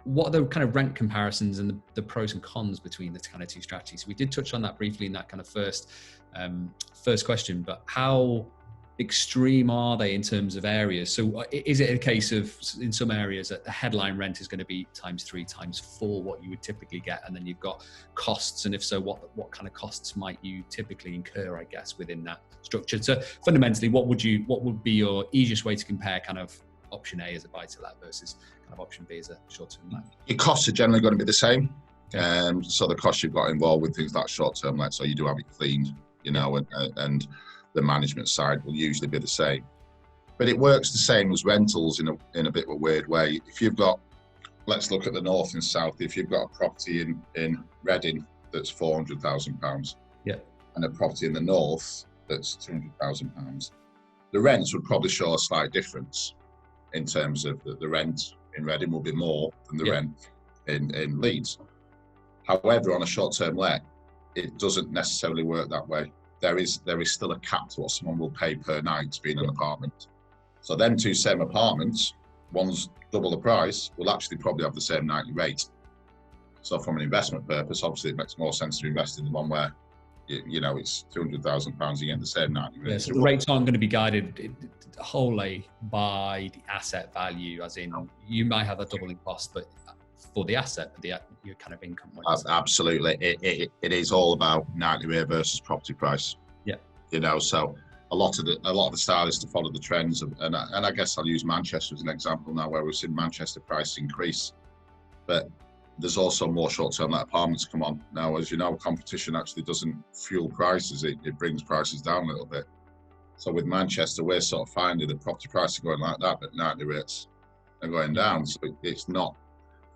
what are the kind of rent comparisons and the pros and cons between the kind of two strategies? We did touch on that briefly in that kind of first question, but how extreme are they in terms of areas? So is it a case of, in some areas, that the headline rent is going to be ×3, ×4 what you would typically get, and then you've got costs, and if so, what kind of costs might you typically incur, I guess, within that structure? So fundamentally, what would be your easiest way to compare kind of option A as a buy-to-let versus kind of option B as a short-term let? Your costs are generally going to be the same. Okay. So the costs you've got involved with things like short-term let, so you do have it cleaned, and the management side will usually be the same. But it works the same as rentals in a bit of a weird way. If you've got, let's look at the north and south, if you've got a property in Reading that's £400,000, yeah, and a property in the north that's £200,000, the rents would probably show a slight difference in terms of the rent in Reading will be more than the rent in Leeds. However, on a short-term let, it doesn't necessarily work that way. There is still a cap to what someone will pay per night to be in an apartment. So them two same apartments, one's double the price, will actually probably have the same nightly rate. So from an investment purpose, obviously it makes more sense to invest in the one where it's £200,000, you get the same nightly rate. Yeah, so the rates aren't going to be guided wholly by the asset value, as in you might have a doubling cost, but for the asset, your kind of income. Absolutely, it is all about nightly rate versus property price. Yeah, so a lot of the style is to follow the trends, and I guess I'll use Manchester as an example now, where we've seen Manchester price increase, but there's also more short-term let apartments come on now. As you know, competition actually doesn't fuel prices; it brings prices down a little bit. So with Manchester, we're sort of finding the property prices are going like that, but nightly rates are going down. So it's not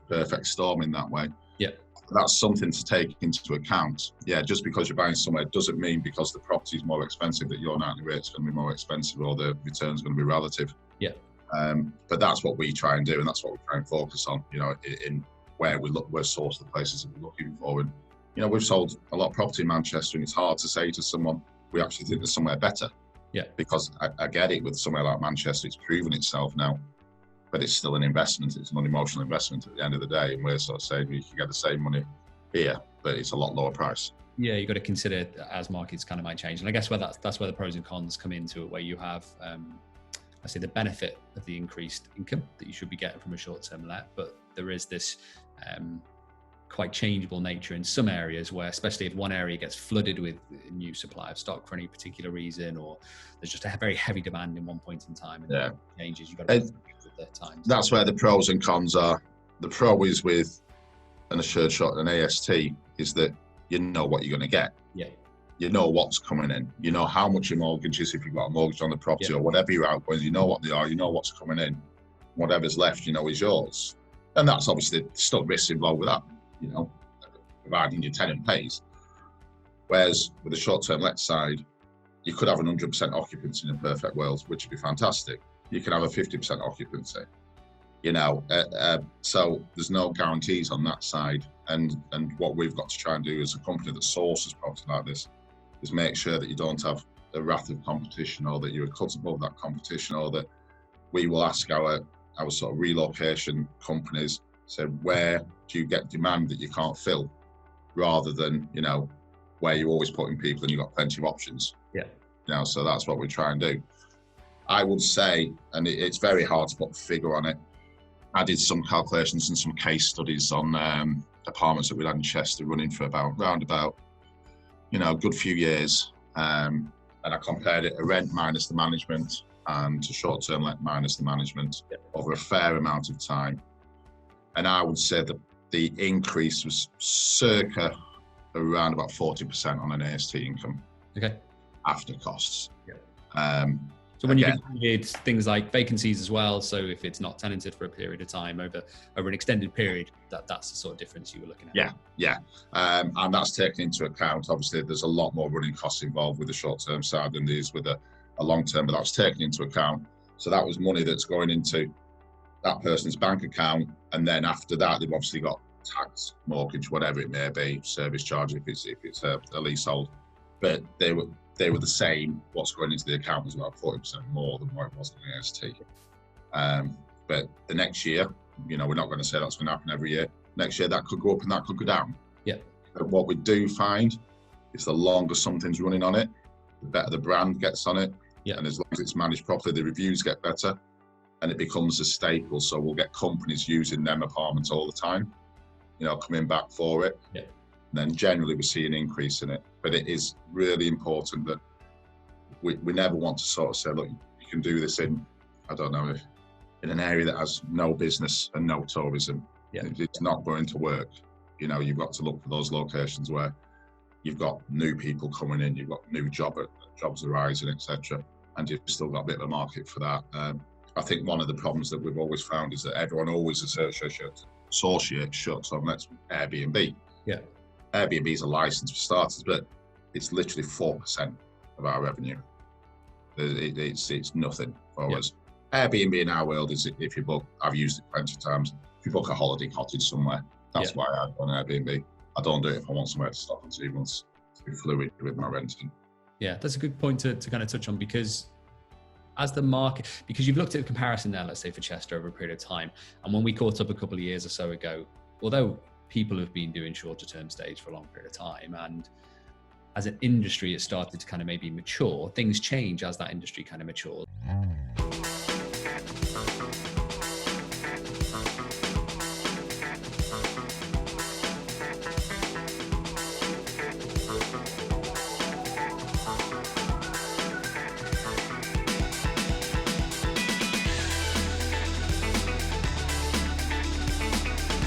perfect storm in that way. Yeah, that's something to take into account. Yeah, just because you're buying somewhere doesn't mean because the property is more expensive that your nightly rate's going to be more expensive or the return's going to be relative. Yeah. But that's what we try and do, and that's what we try and focus on. In where we look, we're sourced the places that we're looking for. And we've sold a lot of property in Manchester, and it's hard to say to someone we actually think there's somewhere better. Yeah. Because I get it, with somewhere like Manchester, it's proven itself now. But it's still an investment. It's an unemotional investment at the end of the day. And we're sort of saying you can get the same money here, but it's a lot lower price. Yeah, you've got to consider as markets kind of might change. And I guess that's where the pros and cons come into it, where you have, I say, the benefit of the increased income that you should be getting from a short-term let, but there is this quite changeable nature in some areas where, especially if one area gets flooded with a new supply of stock for any particular reason, or there's just a very heavy demand in one point in time and it changes, you've got to the times. That's where the pros and cons are. The pro is with an assured short and an AST is that you know what you're going to get. Yeah. You know what's coming in. You know how much your mortgage is if you've got a mortgage on the property or whatever your outgoings. You know what they are. You know what's coming in. Whatever's left, is yours. And that's obviously still risks involved with that. Providing your tenant pays. Whereas with the short-term let side, you could have an 100% occupancy in a perfect world, which would be fantastic. You can have a 50% occupancy, so there's no guarantees on that side. And what we've got to try and do as a company that sources property like this is make sure that you don't have the wrath of competition, or that you're cut above that competition, or that we will ask our sort of relocation companies, so where do you get demand that you can't fill, rather than, where you're always putting people and you've got plenty of options. Yeah. So that's what we try and do. I would say, and it's very hard to put a figure on it, I did some calculations and some case studies on apartments that we had in Chester running for round about, a good few years. And I compared it to rent minus the management and to short-term let minus the management over a fair amount of time. And I would say that the increase was circa around about 40% on an AST income. Okay. After costs. Yeah. So when you included things like vacancies as well, so if it's not tenanted for a period of time over an extended period, that's the sort of difference you were looking at. Yeah. And that's taken into account. Obviously, there's a lot more running costs involved with the short-term side than there is with a long-term, but that was taken into account. So that was money that's going into that person's bank account, and then after that, they've obviously got tax, mortgage, whatever it may be, service charge if it's a leasehold. But they were the same. What's going into the account was about 40% more than what it was in the AST. But the next year, we're not going to say that's going to happen every year. Next year that could go up and that could go down. Yeah. But what we do find is the longer something's running on it, the better the brand gets on it. Yeah. And as long as it's managed properly, the reviews get better and it becomes a staple. So we'll get companies using them apartments all the time, coming back for it. Yeah. And then generally we see an increase in it. But it is really important that we never want to sort of say, look, you can do this in, I don't know, in an area that has no business and no tourism. Yeah. It's not going to work. You've got to look for those locations where you've got new people coming in, you've got new jobs arising, etc. And you've still got a bit of a market for that. I think one of the problems that we've always found is that everyone always associates shuts on Airbnb. Yeah. Airbnb is a license for starters, but it's literally 4% of our revenue. It's nothing for us. Airbnb in our world is if you book, I've used it plenty of times, if you book a holiday cottage somewhere, that's why I go on Airbnb. I don't do it if I want somewhere to stop for 2 months to be fluid with my renting. Yeah, that's a good point to kind of touch on, because as the market, because you've looked at the comparison there, let's say for Chester over a period of time, and when we caught up a couple of years or so ago, although people have been doing shorter term stays for a long period of time, and as an industry it started to kind of maybe mature, things change as that industry kind of matures.